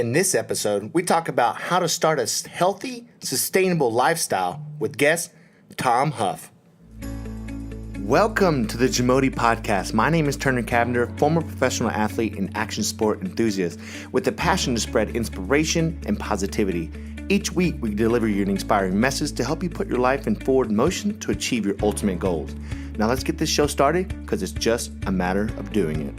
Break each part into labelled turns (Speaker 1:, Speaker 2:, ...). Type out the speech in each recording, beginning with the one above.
Speaker 1: In this episode, we talk about how to start a healthy, sustainable lifestyle with guest Tom Hough. Welcome to the JAMODI podcast. My name is Turner Cavender, former professional athlete and action sport enthusiast with a passion to spread inspiration and positivity. Each week, we deliver you an inspiring message to help you put your life in forward motion to achieve your ultimate goals. Now let's get this show started because it's just a matter of doing it.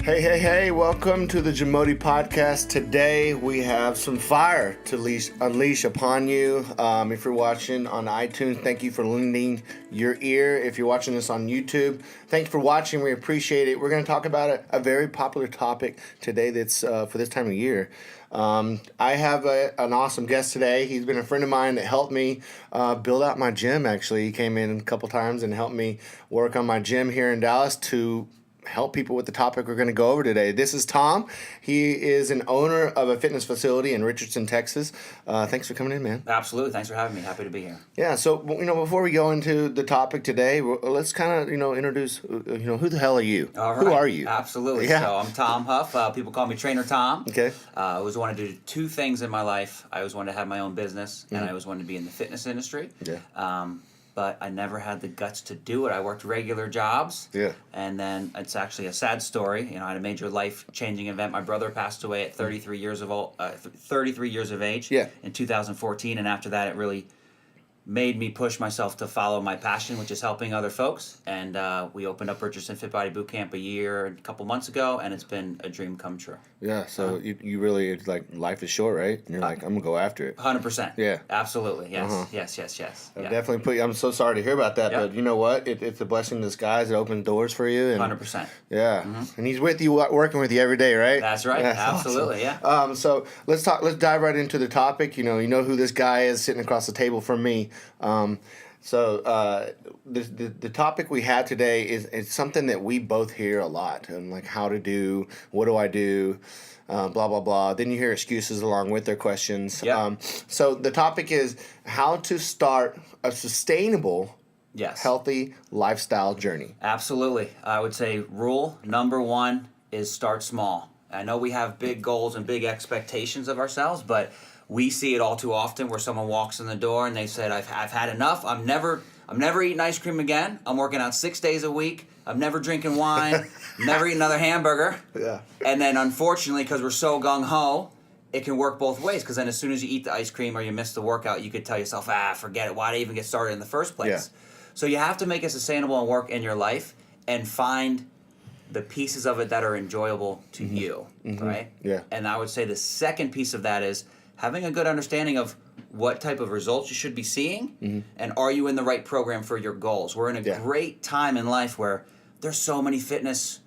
Speaker 1: Hey, welcome to the JAMODI podcast. Today we have some fire to unleash upon you. If you're watching on iTunes, thank you for lending your ear. If you're watching this on YouTube, thanks for watching. We appreciate it. We're going to talk about a very popular topic today that's for this time of year. I have an awesome guest today. He's been a friend of mine that helped me build out my gym, actually. He came in a couple times and helped me work on my gym here in Dallas to help people with the topic we're going to go over today. This is Tom. He is an owner of a fitness facility in Richardson, Texas. Thanks for coming in, man.
Speaker 2: Absolutely. Thanks for having me. Happy to be here.
Speaker 1: Yeah. So, before we go into the topic today, let's kind of, introduce, who the hell are you?
Speaker 2: All right.
Speaker 1: Who are you?
Speaker 2: Absolutely.
Speaker 1: Yeah.
Speaker 2: So I'm Tom Hough. People call me Trainer Tom.
Speaker 1: Okay.
Speaker 2: I always wanted to do two things in my life. I always wanted to have my own business, and I always wanted to be in the fitness industry.
Speaker 1: Yeah.
Speaker 2: But I never had the guts to do it. I worked regular jobs.
Speaker 1: Yeah.
Speaker 2: And then it's actually a sad story. I had a major life-changing event. My brother passed away at 33 years of age.
Speaker 1: Yeah.
Speaker 2: In 2014, and after that, it really made me push myself to follow my passion, which is helping other folks. And we opened up Richardson Fit Body Boot Camp a couple months ago, and it's been a dream come true.
Speaker 1: Yeah, so you really, it's like, life is short, right? And you're like, I'm going to go after it.
Speaker 2: 100%.
Speaker 1: Yeah.
Speaker 2: Absolutely, yes.
Speaker 1: Uh-huh.
Speaker 2: Yes.
Speaker 1: I'll
Speaker 2: Yeah.
Speaker 1: definitely I'm so sorry to hear about that,
Speaker 2: Yep.
Speaker 1: but you know what? It's a blessing in disguise. It opens doors for you. And
Speaker 2: 100%.
Speaker 1: Yeah, and he's with you, working with you every day, right?
Speaker 2: That's right.
Speaker 1: That's
Speaker 2: Absolutely,
Speaker 1: awesome.
Speaker 2: yeah.
Speaker 1: So let's dive right into the topic. You know who this guy is sitting across the table from me. The topic we have today is something that we both hear a lot, and like how to do, what do I do, blah blah blah. Then you hear excuses along with their questions.
Speaker 2: Yep.
Speaker 1: So the topic is how to start a sustainable,
Speaker 2: Yes.
Speaker 1: healthy lifestyle journey.
Speaker 2: Absolutely. I would say rule number one is start small. I know we have big goals and big expectations of ourselves, but we see it all too often where someone walks in the door and they said, I've had enough. I'm never eating ice cream again. I'm working out 6 days a week. I'm never drinking wine. Never eating another hamburger.
Speaker 1: Yeah.
Speaker 2: And then unfortunately, because we're so gung-ho, it can work both ways, because then as soon as you eat the ice cream or you miss the workout, you could tell yourself, forget it. Why'd I even get started in the first place?
Speaker 1: Yeah.
Speaker 2: So you have to make it sustainable and work in your life and find the pieces of it that are enjoyable to you, right?
Speaker 1: Yeah.
Speaker 2: And I would say the second piece of that is having a good understanding of what type of results you should be seeing, and are you in the right program for your goals. We're in a great time in life where there's so many fitness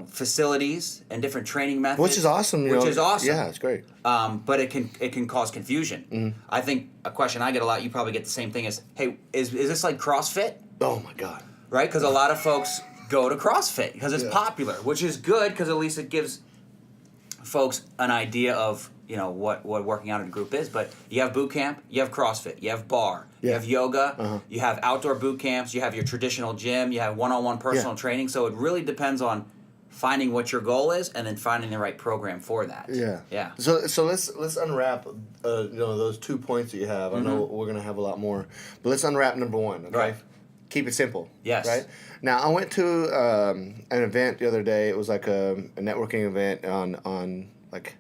Speaker 2: facilities and different training methods.
Speaker 1: Which is awesome. Yeah, it's great.
Speaker 2: But it can cause confusion. I think a question I get a lot, you probably get the same thing, is, hey, is this like CrossFit?
Speaker 1: Oh my God.
Speaker 2: Right? Because a lot of folks go to CrossFit because it's popular, which is good because at least it gives folks an idea of what working out in a group is. But you have boot camp, you have CrossFit, you have bar, you have yoga, you have outdoor boot camps, you have your traditional gym, you have one-on-one personal training. So it really depends on finding what your goal is and then finding the right program for that. Yeah.
Speaker 1: So let's unwrap those 2 points that you have. I know we're gonna have a lot more, but let's unwrap number one. Okay.
Speaker 2: Right.
Speaker 1: Keep it simple.
Speaker 2: Yes.
Speaker 1: Right. Now I went to an event the other day. It was like a networking event on like,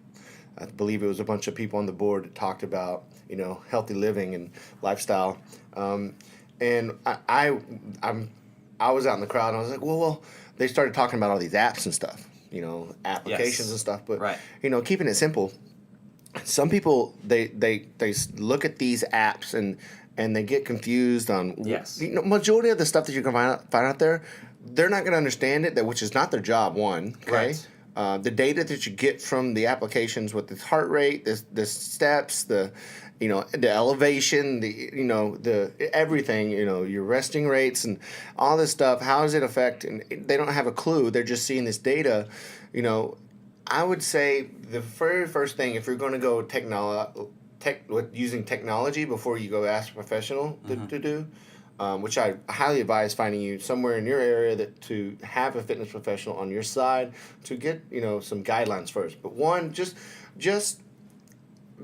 Speaker 1: I believe it was a bunch of people on the board that talked about healthy living and lifestyle. And I was out in the crowd and I was like, well, they started talking about all these apps and stuff, applications and stuff. But keeping it simple. Some people they look at these apps and they get confused on majority of the stuff that you can find out there. They're not going to understand it, which is not their job. One, okay. Right. The data that you get from the applications with the heart rate, the steps, the elevation, the everything, your resting rates and all this stuff. How does it affect? And they don't have a clue. They're just seeing this data. I would say the very first thing, if you're going to go using technology before you go ask a professional to do, which I highly advise finding you somewhere in your area to have a fitness professional on your side to get some guidelines first. But one, just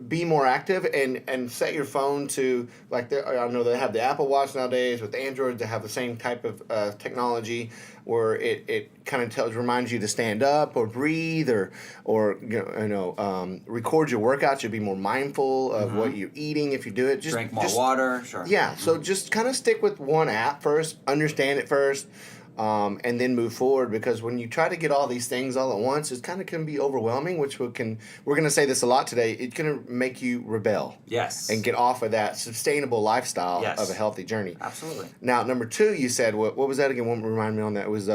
Speaker 1: be more active and set your phone to I know they have the Apple Watch nowadays with Android. They have the same type of technology where it kind of reminds you to stand up or breathe or record your workouts. You'll be more mindful of what you're eating if you do it.
Speaker 2: Drink more water. Sure.
Speaker 1: Yeah. So just kind of stick with one app first, understand it first. And then move forward, because when you try to get all these things all at once, it kind of can be overwhelming, which we're going to say this a lot today. It's going to make you rebel.
Speaker 2: Yes.
Speaker 1: And get off of that sustainable lifestyle of a healthy journey.
Speaker 2: Absolutely.
Speaker 1: Now, number 2, you said, what was that again? Remind me on that. It was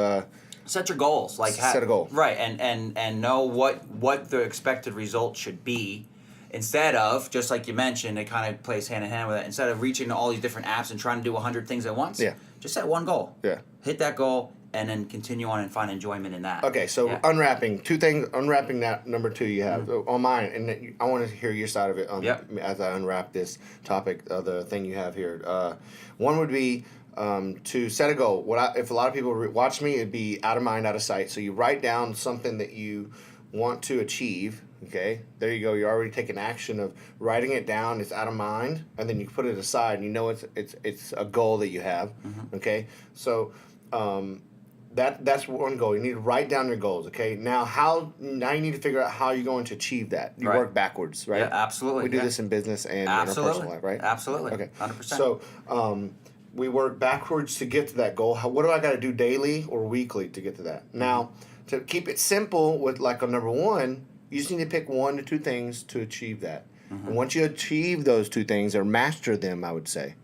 Speaker 2: set your goals.
Speaker 1: Set a goal.
Speaker 2: Right, and know what the expected result should be. Instead of, just like you mentioned, it kind of plays hand in hand with it. Instead of reaching all these different apps and trying to do 100 things at once, just set one goal.
Speaker 1: Yeah.
Speaker 2: Hit that goal and then continue on and find enjoyment in that.
Speaker 1: Okay, so unwrapping 2 things. Unwrapping that number 2 you have on mine, and I want to hear your side of it as I unwrap this topic. The thing you have here. One would be to set a goal. If a lot of people watch me, it'd be out of mind, out of sight. So you write down something that you want to achieve. Okay, there you go. You're already taking action of writing it down. It's out of mind, and then you put it aside, and you know it's a goal that you have. Okay, so that's one goal. You need to write down your goals. Okay, now you need to figure out how you're going to achieve that. You work backwards, right?
Speaker 2: Yeah, absolutely.
Speaker 1: We do this in business and in our personal life, right?
Speaker 2: Absolutely.
Speaker 1: Okay,
Speaker 2: 100%.
Speaker 1: So we work backwards to get to that goal. What do I got to do daily or weekly to get to that? Now, to keep it simple with on number 1. You just need to pick 1 to 2 things to achieve that. And once you achieve those 2 things or master them, I would say,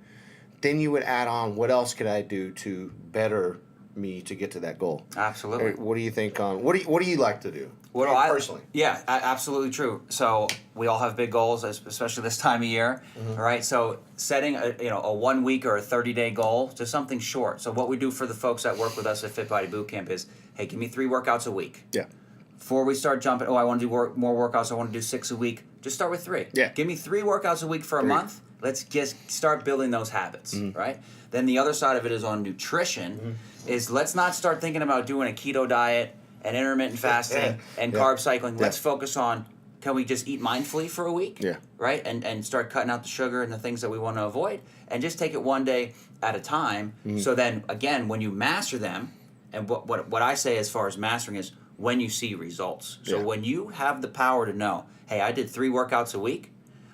Speaker 1: then you would add on, what else could I do to better me to get to that goal?
Speaker 2: Absolutely.
Speaker 1: What do you think on what do you like to do?
Speaker 2: What do I
Speaker 1: personally?
Speaker 2: Yeah, absolutely true. So we all have big goals, especially this time of year, right? So setting a 1 week or a 30-day goal to something short. So what we do for the folks that work with us at Fit Body Bootcamp is, hey, give me 3 workouts a week.
Speaker 1: Yeah.
Speaker 2: Before we start jumping, I want to do more workouts. I want to do 6 a week. Just start with 3.
Speaker 1: Yeah.
Speaker 2: Give me 3 workouts a week for a month. Let's just start building those habits, right? Then the other side of it is on nutrition. Is let's not start thinking about doing a keto diet and intermittent fasting and carb cycling. Let's focus on, can we just eat mindfully for a week?
Speaker 1: Yeah.
Speaker 2: Right? And start cutting out the sugar and the things that we want to avoid, and just take it one day at a time. So then, again, when you master them, and what I say as far as mastering is, when you see results. So when you have the power to know, hey, I did 3 workouts a week,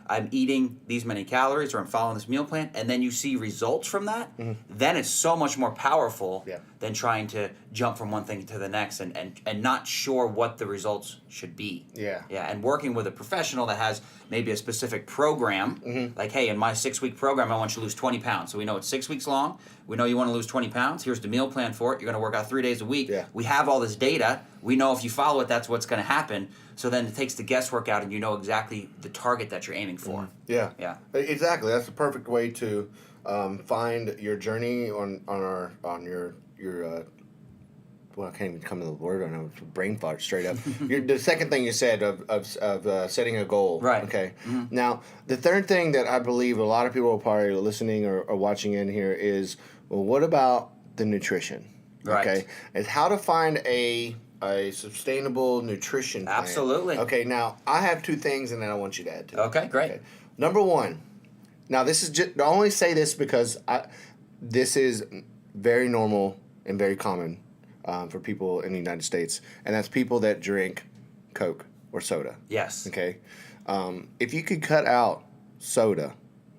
Speaker 2: I'm eating these many calories, or I'm following this meal plan, and then you see results from that, then it's so much more powerful than trying to jump from one thing to the next and not sure what the results should be.
Speaker 1: Yeah.
Speaker 2: Yeah, and working with a professional that has maybe a specific program, like, hey, in my 6-week program, I want you to lose 20 pounds. So we know it's 6 weeks long. We know you want to lose 20 pounds. Here's the meal plan for it. You're going to work out 3 days a week.
Speaker 1: Yeah.
Speaker 2: We have all this data. We know if you follow it, that's what's going to happen. So then it takes the guesswork out, and you know exactly the target that you're aiming for.
Speaker 1: Yeah.
Speaker 2: Yeah.
Speaker 1: Exactly. That's the perfect way to find your journey on your well, I can't even come to the word. I know it's brain fart straight up. The second thing you said of setting a goal.
Speaker 2: Right.
Speaker 1: Okay. Now, the third thing that I believe a lot of people are probably listening or watching in here is, well, what about the nutrition?
Speaker 2: Right.
Speaker 1: Okay. It's how to find a sustainable nutrition plan.
Speaker 2: Absolutely.
Speaker 1: Okay. Now, I have 2 things, and then I want you to add to it.
Speaker 2: Okay, great. Okay.
Speaker 1: Number 1. Now, this is just, I only say this because this is very normal and very common for people in the United States, and that's people that drink Coke or soda.
Speaker 2: Yes.
Speaker 1: Okay. If you could cut out soda,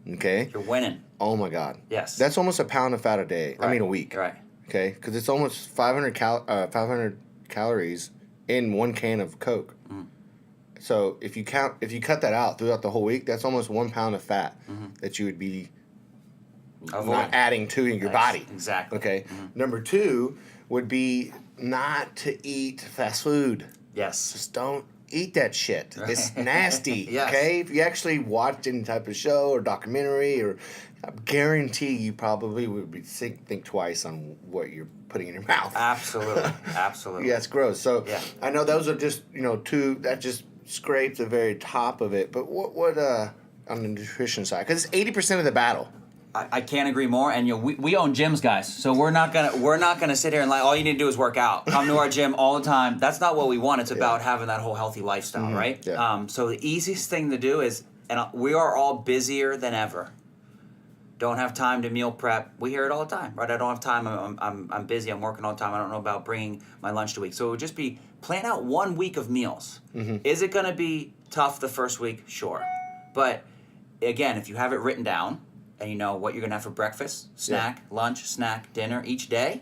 Speaker 1: okay,
Speaker 2: you're winning.
Speaker 1: Oh my God.
Speaker 2: Yes.
Speaker 1: That's almost a pound of fat a day.
Speaker 2: Right.
Speaker 1: I mean a week.
Speaker 2: Right.
Speaker 1: Okay, because it's almost 500 calories in 1 can of Coke. So if you cut that out throughout the whole week, that's almost 1 pound of fat that you would be not adding to your body.
Speaker 2: Exactly.
Speaker 1: Okay. Number 2 would be not to eat fast food.
Speaker 2: Yes.
Speaker 1: Just don't eat that shit. Right. It's nasty.
Speaker 2: Yes.
Speaker 1: Okay. If you actually watch any type of show or documentary, or I guarantee you probably would think twice on what you're putting in your mouth.
Speaker 2: Absolutely. Absolutely.
Speaker 1: Yeah, it's gross. So I know those are just 2 that just scrapes the very top of it. But what on the nutrition side? Because it's 80% of the battle.
Speaker 2: I can't agree more. And we own gyms, guys, so we're not gonna sit here and all you need to do is work out. Come to our gym all the time. That's not what we want. It's about having that whole healthy lifestyle, right?
Speaker 1: Yeah.
Speaker 2: So the easiest thing to do is, and we are all busier than ever. Don't have time to meal prep. We hear it all the time, right? I don't have time. I'm busy. I'm working all the time. I don't know about bringing my lunch to week. So it would just be plan out 1 week of meals. Is it going to be tough the first week? Sure, but again, if you have it written down and you know what you're going to have for breakfast, snack, lunch, snack, dinner each day,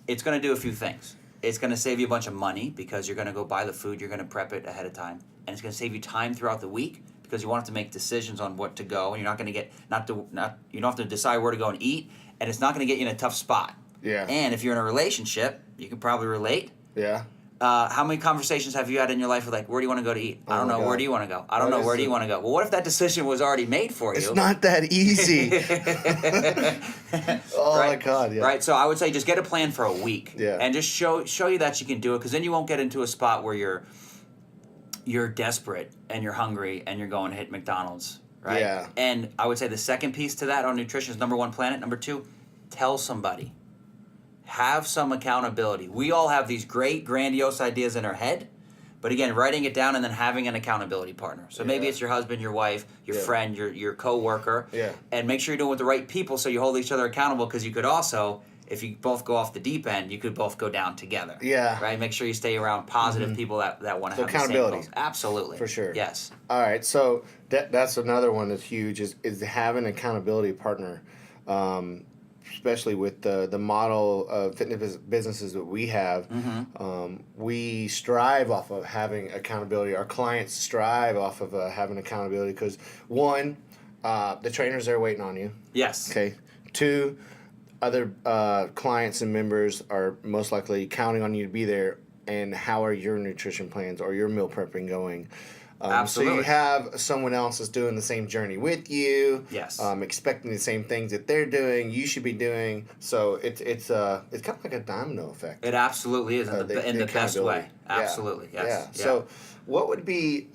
Speaker 2: it's going to do a few things. It's going to save you a bunch of money because you're going to go buy the food. You're going to prep it ahead of time, and it's going to save you time throughout the week. Because you won't have to make decisions on what to go, and you're not going to get you don't have to decide where to go and eat, and it's not going to get you in a tough spot.
Speaker 1: Yeah.
Speaker 2: And if you're in a relationship, you can probably relate.
Speaker 1: Yeah.
Speaker 2: How many conversations have you had in your life with where do you want to go to eat? I don't know.
Speaker 1: God.
Speaker 2: Where do you want to go? I don't know. Where do you want to go? Well, what if that decision was already made for you?
Speaker 1: It's not that easy. My God, yeah.
Speaker 2: Right. So I would say just get a plan for a week.
Speaker 1: Yeah.
Speaker 2: And just show you that you can do it, because then you won't get into a spot where you're desperate and you're hungry and you're going to hit McDonald's, right?
Speaker 1: Yeah.
Speaker 2: And I would say the second piece to that on nutrition is number one, plan it. Number two, tell somebody. Have some accountability. We all have these great, grandiose ideas in our head, but again, writing it down and then having an accountability partner. So maybe it's your husband, your wife, your friend, your coworker, and make sure you're doing it with the right people so you hold each other accountable, because you could also, if you both go off the deep end, you could both go down together.
Speaker 1: Yeah.
Speaker 2: Right? Make sure you stay around positive people that want to have
Speaker 1: accountability.
Speaker 2: the same goals. Absolutely.
Speaker 1: For sure.
Speaker 2: Yes.
Speaker 1: All right. So that's another one that's huge is having an accountability partner, especially with the model of fitness businesses that we have. We strive off of having accountability. Our clients strive off of having accountability because, one, the trainers are waiting on you.
Speaker 2: Yes.
Speaker 1: Okay. Two, other clients and members are most likely counting on you to be there. And how are your nutrition plans or your meal prepping going?
Speaker 2: Absolutely.
Speaker 1: So you have someone else that's doing the same journey with you.
Speaker 2: Yes.
Speaker 1: Expecting the same things that they're doing, you should be doing. So it's kind of like a domino effect.
Speaker 2: It absolutely is in the best way. Absolutely.
Speaker 1: Yeah.
Speaker 2: Yes.
Speaker 1: Yeah. So what would be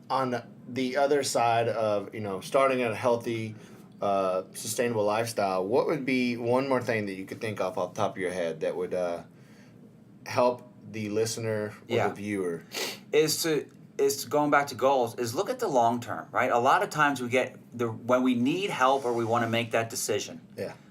Speaker 1: on the other side of starting a healthy, sustainable lifestyle? What would be one more thing that you could think of off the top of your head that would help the listener or the viewer?
Speaker 2: Is going back to goals, is look at the long term, right? A lot of times we get when we need help or we want to make that decision,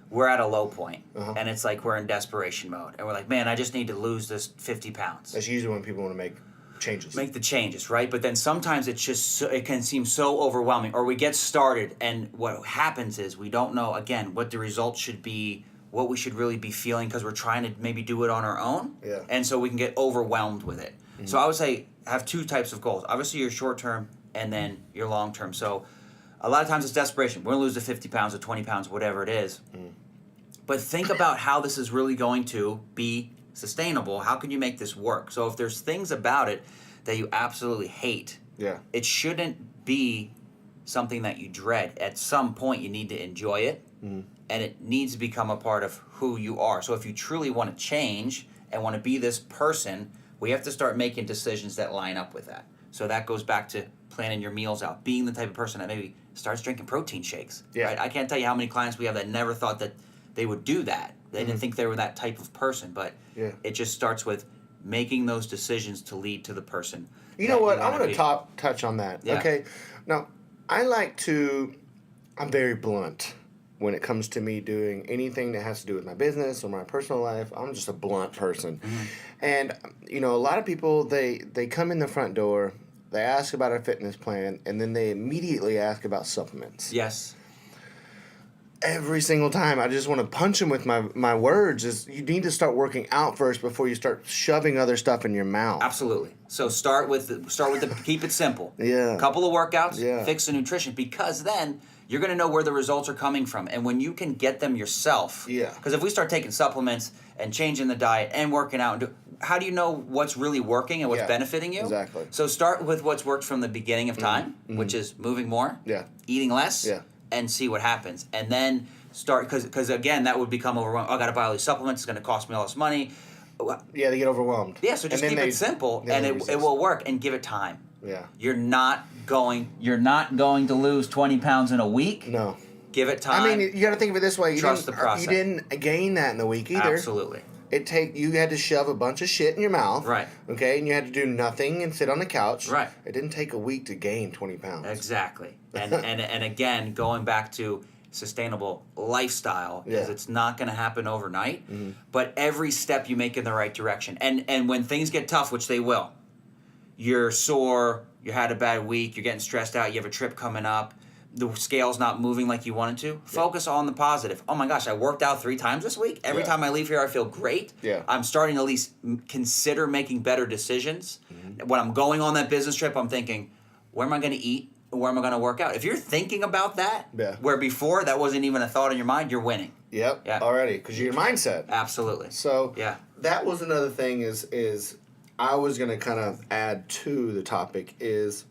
Speaker 2: we're at a low point, and it's like we're in desperation mode, and we're like, man, I just need to lose this 50 pounds.
Speaker 1: That's usually when people want to make changes.
Speaker 2: Make the changes, right? But then sometimes it can seem so overwhelming, or we get started, and what happens is we don't know, again, what the results should be, what we should really be feeling, because we're trying to maybe do it on our own, and so we can get overwhelmed with it. So I would say have two types of goals. Obviously your short term and then your long term. So a lot of times it's desperation. We're going to lose the 50 pounds or 20 pounds, whatever it is. But think about how this is really going to be sustainable. How can you make this work? So if there's things about it that you absolutely hate, it shouldn't be something that you dread. At some point you need to enjoy it, and it needs to become a part of who you are. So if you truly want to change and want to be this person, we have to start making decisions that line up with that. So that goes back to planning your meals out, being the type of person that maybe starts drinking protein shakes. Right? I can't tell you how many clients we have that never thought that they would do that. They didn't think they were that type of person, but it just starts with making those decisions to lead to the person.
Speaker 1: You know what? I want to touch on that.
Speaker 2: Yeah.
Speaker 1: Okay. Now, I'm very blunt when it comes to me doing anything that has to do with my business or my personal life. I'm just a blunt person. And, a lot of people, they come in the front door, they ask about a fitness plan, and then they immediately ask about supplements.
Speaker 2: Yes.
Speaker 1: Every single time, I just want to punch them with my words. Is you need to start working out first before you start shoving other stuff in your mouth.
Speaker 2: Absolutely. So start with the keep it simple.
Speaker 1: Yeah.
Speaker 2: Couple of workouts,
Speaker 1: Yeah.
Speaker 2: fix the nutrition, because then you're going to know where the results are coming from. And when you can get them yourself, because if we start taking supplements and changing the diet and working out, how do you know what's really working and what's benefiting you?
Speaker 1: Exactly.
Speaker 2: So start with what's worked from the beginning of time, which is moving more, eating less, and see what happens. And then start, because again, that would become overwhelming. Oh, I got to buy all these supplements. It's going to cost me all this money.
Speaker 1: Yeah, they get overwhelmed.
Speaker 2: Yeah, so just keep it simple, and it will work, and give it time.
Speaker 1: Yeah.
Speaker 2: You're not going to lose 20 pounds in a week.
Speaker 1: No.
Speaker 2: Give it time.
Speaker 1: I mean, you got to think of it this way.
Speaker 2: Trust the process.
Speaker 1: You didn't gain that in the week either.
Speaker 2: Absolutely.
Speaker 1: You had to shove a bunch of shit in your mouth.
Speaker 2: Right.
Speaker 1: Okay, and you had to do nothing and sit on the couch.
Speaker 2: Right.
Speaker 1: It didn't take a week to gain 20 pounds.
Speaker 2: Exactly. And again, going back to sustainable lifestyle, because it's not going to happen overnight, but every step you make in the right direction. And when things get tough, which they will, you're sore, you had a bad week, you're getting stressed out, you have a trip coming up, the scale's not moving like you wanted to, focus on the positive. Oh my gosh, I worked out 3 times this week. Every time I leave here, I feel great.
Speaker 1: Yeah.
Speaker 2: I'm starting to at least consider making better decisions. When I'm going on that business trip, I'm thinking, where am I going to eat? Where am I going to work out? If you're thinking about that, where before that wasn't even a thought in your mind, you're winning.
Speaker 1: Yep. Yeah. Already, because your mindset.
Speaker 2: Absolutely.
Speaker 1: So that was another thing is I was going to kind of add to the topic is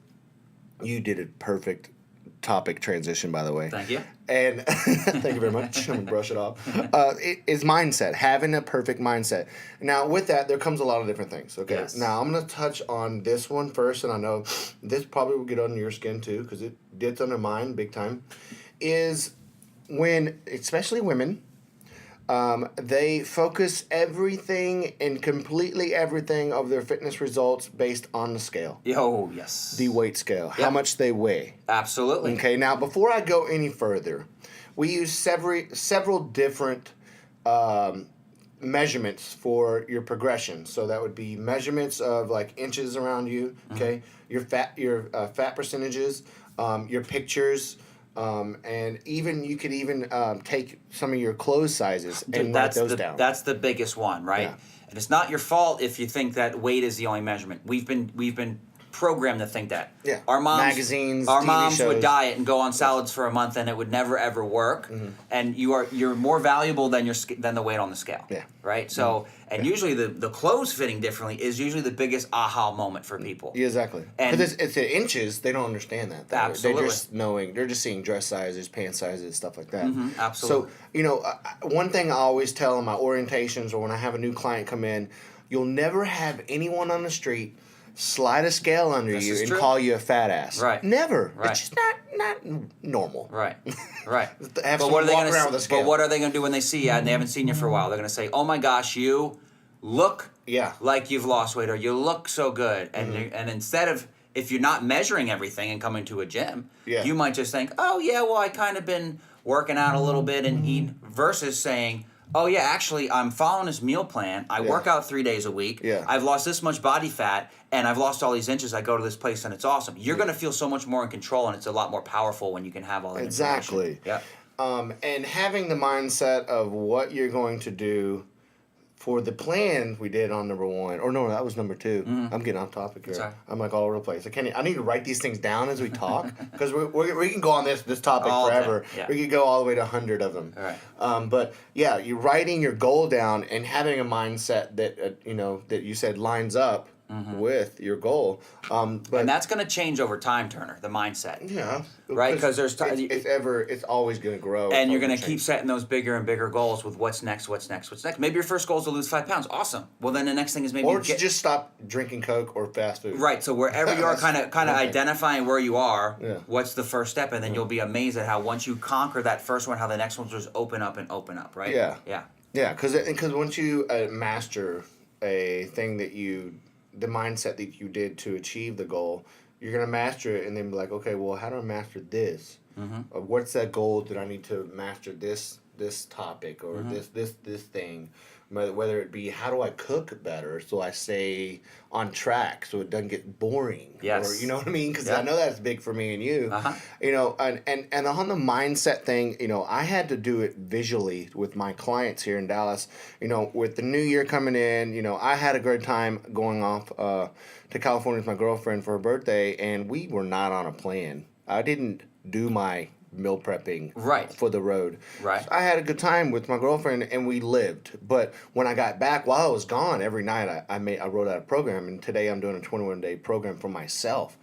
Speaker 1: you did a perfect topic transition, by the way.
Speaker 2: Thank you.
Speaker 1: And thank you very much. I'm going to brush it off. Is mindset, having a perfect mindset. Now, with that, there comes a lot of different things. Okay.
Speaker 2: Yes.
Speaker 1: Now, I'm going to touch on this one first, and I know this probably will get under your skin too, because it gets under mine big time, is when, especially women, they focus everything and completely everything of their fitness results based on the scale.
Speaker 2: Oh, yes.
Speaker 1: The weight scale. How much they weigh.
Speaker 2: Absolutely.
Speaker 1: Okay, now before I go any further, we use several different measurements for your progression. So that would be measurements of like inches around you, okay? Your fat percentages, your pictures, and even you could even take some of your clothes sizes and write those down.
Speaker 2: That's the biggest one, right?
Speaker 1: Yeah.
Speaker 2: And it's not your fault if you think that weight is the only measurement. We've been programmed to think that.
Speaker 1: Yeah.
Speaker 2: Our moms,
Speaker 1: magazines,
Speaker 2: our
Speaker 1: TV
Speaker 2: moms
Speaker 1: shows.
Speaker 2: would diet and go on salads for a month, and it would never ever work. And you're more valuable than the weight on the scale.
Speaker 1: Yeah.
Speaker 2: Right. So and usually the clothes fitting differently is usually the biggest aha moment for people.
Speaker 1: Yeah, exactly. Because it's the inches, they don't understand that.
Speaker 2: Absolutely.
Speaker 1: They're just seeing dress sizes, pant sizes, stuff like that.
Speaker 2: Absolutely.
Speaker 1: So, one thing I always tell in my orientations or when I have a new client come in, you'll never have anyone on the street slide a scale under you and call you a fat ass.
Speaker 2: Right.
Speaker 1: Never.
Speaker 2: Right.
Speaker 1: It's just not normal.
Speaker 2: Right. Right.
Speaker 1: Have someone walk around with a scale.
Speaker 2: But what are they going to do when they see you and they haven't seen you for a while? They're going to say, "Oh my gosh, you look like you've lost weight, or you look so good." And and instead of, if you're not measuring everything and coming to a gym, you might just think, "Oh yeah, well I kind of been working out a little bit and eating," versus saying, "Oh yeah, actually I'm following this meal plan. I work out 3 days a week. I've lost this much body fat and I've lost all these inches. I go to this place and it's awesome." You're going to feel so much more in control, and it's a lot more powerful when you can have all that information.
Speaker 1: Exactly. Yeah. And having the mindset of what you're going to do for the plan we did on number 1. Or no, that was number 2. I'm getting off topic here.
Speaker 2: Sorry.
Speaker 1: I'm like all over the place. I need to write these things down as we talk, because we can go on this topic
Speaker 2: All
Speaker 1: forever.
Speaker 2: day. Yeah.
Speaker 1: We could go all the way to 100 of them.
Speaker 2: All right.
Speaker 1: But yeah, you're writing your goal down and having a mindset that that you said lines up with your goal. And
Speaker 2: that's going to change over time, Turner, the mindset.
Speaker 1: Yeah.
Speaker 2: Right? Because there's
Speaker 1: it's always going to grow.
Speaker 2: And you're going to keep setting those bigger and bigger goals with what's next. Maybe your first goal is to lose 5 pounds. Awesome. Well, then the next thing is maybe
Speaker 1: just stop drinking Coke or fast food.
Speaker 2: Right. So wherever you are, kind of identifying where you are,
Speaker 1: Yeah.
Speaker 2: what's the first step, and then you'll be amazed at how once you conquer that first one, how the next ones just open up, right?
Speaker 1: Yeah.
Speaker 2: Yeah.
Speaker 1: Yeah, because once you master a thing the mindset that you did to achieve the goal, you're going to master it and then be like, okay, well, how do I master this? What's that goal that I need to master this topic or this thing? Whether it be, how do I cook better so I stay on track so it doesn't get boring?
Speaker 2: Yes.
Speaker 1: Or, you know what I mean? Because I know that's big for me and you. And on the mindset thing, I had to do it visually with my clients here in Dallas. With the new year coming in, I had a good time going off to California with my girlfriend for her birthday, and we were not on a plan. I didn't do my meal prepping for the road.
Speaker 2: Right.
Speaker 1: So I had a good time with my girlfriend and we lived. But when I got back, while I was gone, every night I wrote out a program, and today I'm doing a 21-day program for myself.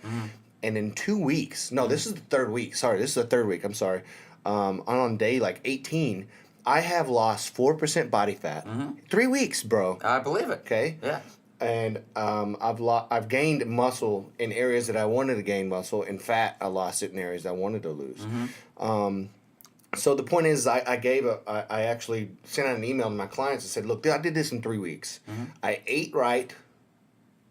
Speaker 1: And in 2 weeks, this is the third week. Sorry, this is the third week. I'm sorry. On day like 18, I have lost 4% body fat. 3 weeks, bro.
Speaker 2: I believe it.
Speaker 1: Okay.
Speaker 2: Yeah.
Speaker 1: And I've gained muscle in areas that I wanted to gain muscle, and fat I lost it in areas I wanted to lose. So the point is, I actually sent out an email to my clients and said, look, I did this in 3 weeks. I ate right.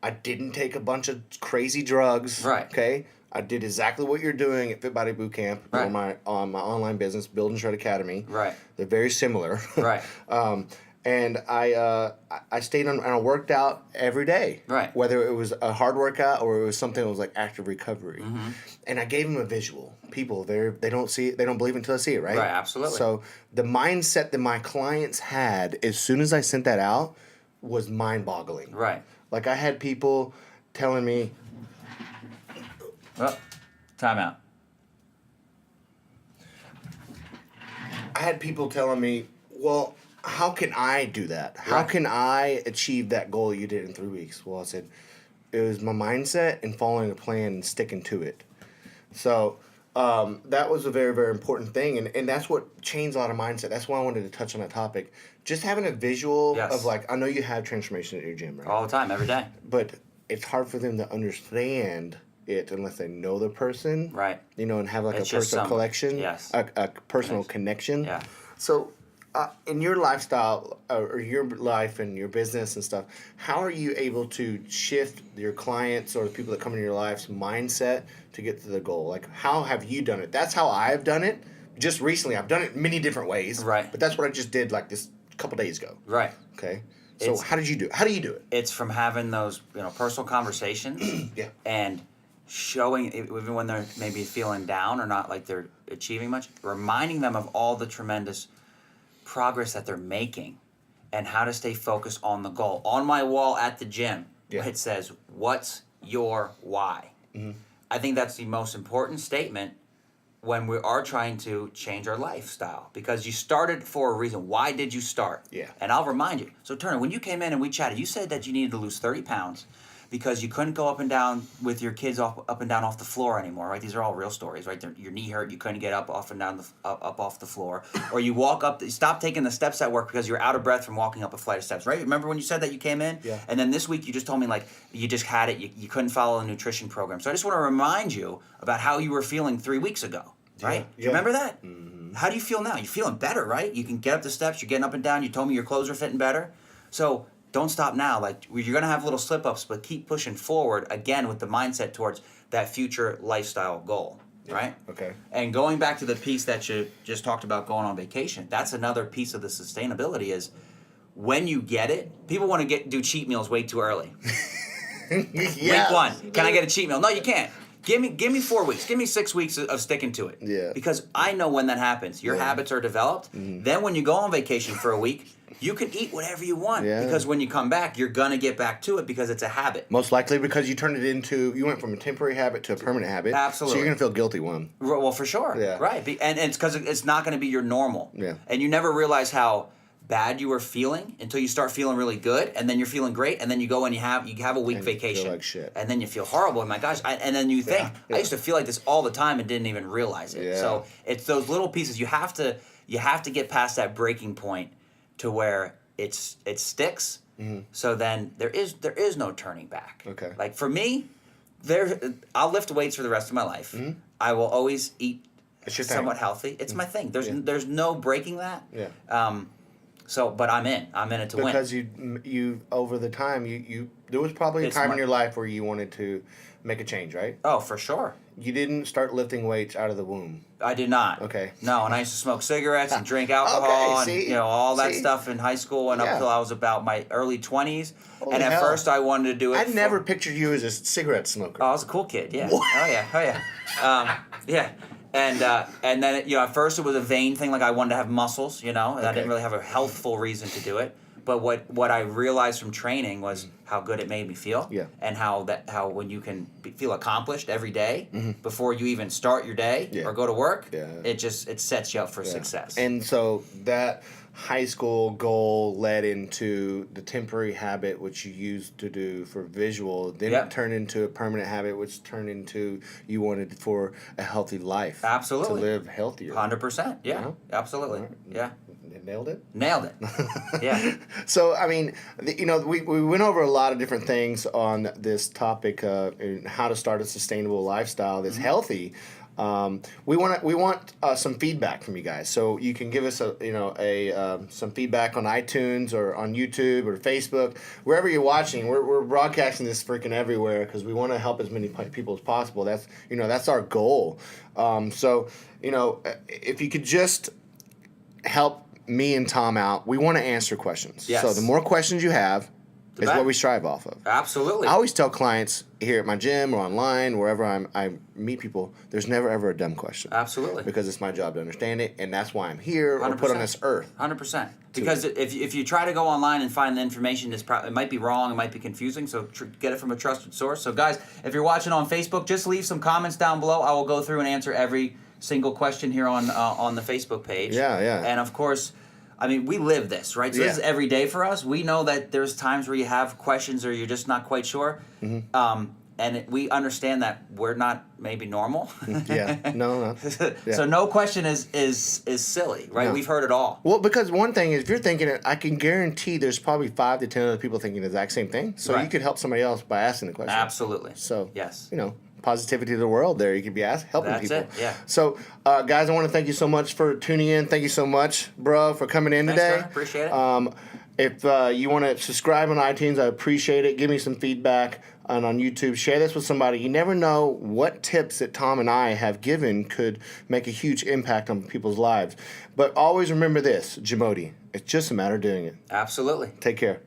Speaker 1: I didn't take a bunch of crazy drugs.
Speaker 2: Right.
Speaker 1: Okay. I did exactly what you're doing at Fit Body Boot Camp or my online business, Build and Shred Academy.
Speaker 2: Right.
Speaker 1: They're very similar.
Speaker 2: Right.
Speaker 1: And I stayed on and I worked out every day.
Speaker 2: Right.
Speaker 1: Whether it was a hard workout or it was something that was like active recovery. And I gave them a visual. People, they don't see it, they don't believe it until they see it, right?
Speaker 2: Right, absolutely.
Speaker 1: So the mindset that my clients had as soon as I sent that out was mind-boggling.
Speaker 2: Right.
Speaker 1: Like I had people telling me,
Speaker 2: well, time out.
Speaker 1: I had people telling me, well, how can I do that? How can I achieve that goal you did in 3 weeks? Well, I said, it was my mindset and following a plan and sticking to it. So that was a very, very important thing. And that's what changed a lot of mindset. That's why I wanted to touch on that topic. Just having a visual of like, I know you have transformation at your gym, right?
Speaker 2: All the time, every day.
Speaker 1: But it's hard for them to understand it unless they know the person.
Speaker 2: Right.
Speaker 1: You know, and have like
Speaker 2: It's
Speaker 1: a personal collection.
Speaker 2: Yes.
Speaker 1: A personal connection.
Speaker 2: Yeah.
Speaker 1: So in your lifestyle or your life and your business and stuff, how are you able to shift your clients or the people that come into your life's mindset to get to the goal? Like, how have you done it? That's how I've done it. Just recently, I've done it many different ways.
Speaker 2: Right.
Speaker 1: But that's what I just did like this couple days ago.
Speaker 2: Right.
Speaker 1: Okay. So how did you do it? How do you do it?
Speaker 2: It's from having those, personal conversations.
Speaker 1: Yeah.
Speaker 2: And showing, even when they're maybe feeling down or not like they're achieving much, reminding them of all the tremendous progress that they're making and how to stay focused on the goal. On my wall at the gym, it says, "What's your why?" I think that's the most important statement when we are trying to change our lifestyle, because you started for a reason. Why did you start?
Speaker 1: Yeah.
Speaker 2: And I'll remind you. So Turner, when you came in and we chatted, you said that you needed to lose 30 pounds because you couldn't go up and down with your kids up and down off the floor anymore, right? These are all real stories, right? Your knee hurt, you couldn't get up off and down up off the floor, or you stop taking the steps at work because you're out of breath from walking up a flight of steps, right? Remember when you said that you came in?
Speaker 1: Yeah.
Speaker 2: And then this week you just told me like you just had it, you couldn't follow a nutrition program. So I just want to remind you about how you were feeling 3 weeks ago, right? Do you remember that? Mm-hmm. How do you feel now? You're feeling better, right? You can get up the steps, you're getting up and down, you told me your clothes are fitting better. So don't stop now. Like, you're going to have little slip-ups, but keep pushing forward, again, with the mindset towards that future lifestyle goal, right?
Speaker 1: Okay.
Speaker 2: And going back to the piece that you just talked about, going on vacation, that's another piece of the sustainability is when you get it, people want to do cheat meals way too early. Week 1, can I get a cheat meal? No, you can't. Give me 4 weeks. Give me 6 weeks of sticking to it.
Speaker 1: Yeah.
Speaker 2: Because I know when that happens. Your habits are developed. Mm-hmm. Then when you go on vacation for a week, you can eat whatever you want. Yeah. Because when you come back, you're going to get back to it because it's a habit.
Speaker 1: Most likely because you went from a temporary habit to a permanent habit.
Speaker 2: Absolutely.
Speaker 1: So you're going to feel guilty one.
Speaker 2: Well, for sure. Yeah. Right. And it's because it's not going to be your normal.
Speaker 1: Yeah.
Speaker 2: And you never realize how bad you were feeling until you start feeling really good, and then you're feeling great, and then you go and you have a week vacation,
Speaker 1: feel like shit.
Speaker 2: And then you feel horrible. And my gosh, and then you think I used to feel like this all the time and didn't even realize it. Yeah. So it's those little pieces you have to get past that breaking point to where it sticks. Mm-hmm. So then there is no turning back.
Speaker 1: Okay.
Speaker 2: Like for me, I'll lift weights for the rest of my life. Mm-hmm. I will always eat somewhat healthy. It's my thing. There's no breaking that.
Speaker 1: Yeah.
Speaker 2: So, but I'm in it to win.
Speaker 1: Because you over the time, you there was probably a time in your life where you wanted to make a change, right?
Speaker 2: Oh, for sure.
Speaker 1: You didn't start lifting weights out of the womb.
Speaker 2: I did not.
Speaker 1: Okay.
Speaker 2: No, and I used to smoke cigarettes and drink alcohol and all that stuff in high school and up until I was about my early 20s. Holy and at first I wanted to do it.
Speaker 1: I never pictured you as a cigarette smoker.
Speaker 2: Oh, I was a cool kid, yeah.
Speaker 1: What?
Speaker 2: Oh yeah. Yeah. And then at first it was a vain thing, like I wanted to have muscles, and I didn't really have a healthful reason to do it. But what I realized from training was how good it made me feel, and how when you can feel accomplished every day before you even start your day or go to work, it sets you up for success.
Speaker 1: And so that high school goal led into the temporary habit, which you used to do for visual. Then it turned into a permanent habit, which turned into you wanted for a healthy life.
Speaker 2: Absolutely.
Speaker 1: To live healthier.
Speaker 2: 100%. Yeah. Absolutely. Right. Yeah.
Speaker 1: Nailed it?
Speaker 2: Nailed it. Yeah.
Speaker 1: So, I mean, we went over a lot of different things on this topic, how to start a sustainable lifestyle that's healthy. We want some feedback from you guys, so you can give us some feedback on iTunes or on YouTube or Facebook, wherever you're watching. We're broadcasting this freaking everywhere because we want to help as many people as possible. That's our goal. So if you could just help me and Tom out, we want to answer questions.
Speaker 2: Yes.
Speaker 1: So the more questions you have is what we strive off of.
Speaker 2: Absolutely.
Speaker 1: I always tell clients here at my gym or online, wherever I meet people, there's never ever a dumb question.
Speaker 2: Absolutely.
Speaker 1: Because it's my job to understand it, and that's why I'm here or put on this earth.
Speaker 2: 100%. Because if you try to go online and find the information, it might be wrong, it might be confusing, so get it from a trusted source. So guys, if you're watching on Facebook, just leave some comments down below. I will go through and answer every single question here on the Facebook page.
Speaker 1: Yeah.
Speaker 2: And of course, I mean, we live this, right? So this is every day for us. We know that there's times where you have questions or you're just not quite sure. Mm-hmm. We understand that we're not maybe normal.
Speaker 1: No. Yeah.
Speaker 2: So no question is silly, right? No. We've heard it all.
Speaker 1: Well, because one thing is, if you're thinking it, I can guarantee there's probably 5 to 10 other people thinking the exact same thing. So you could help somebody else by asking the question.
Speaker 2: Absolutely.
Speaker 1: So
Speaker 2: yes,
Speaker 1: positivity to the world there. You could be helping people.
Speaker 2: That's it, yeah.
Speaker 1: So, guys, I want to thank you so much for tuning in. Thank you so much, bro, for coming in today.
Speaker 2: Thanks, appreciate it.
Speaker 1: If you want to subscribe on iTunes, I appreciate it. Give me some feedback. And on YouTube, share this with somebody. You never know what tips that Tom and I have given could make a huge impact on people's lives. But always remember this, JAMODI. It's just a matter of doing it.
Speaker 2: Absolutely.
Speaker 1: Take care.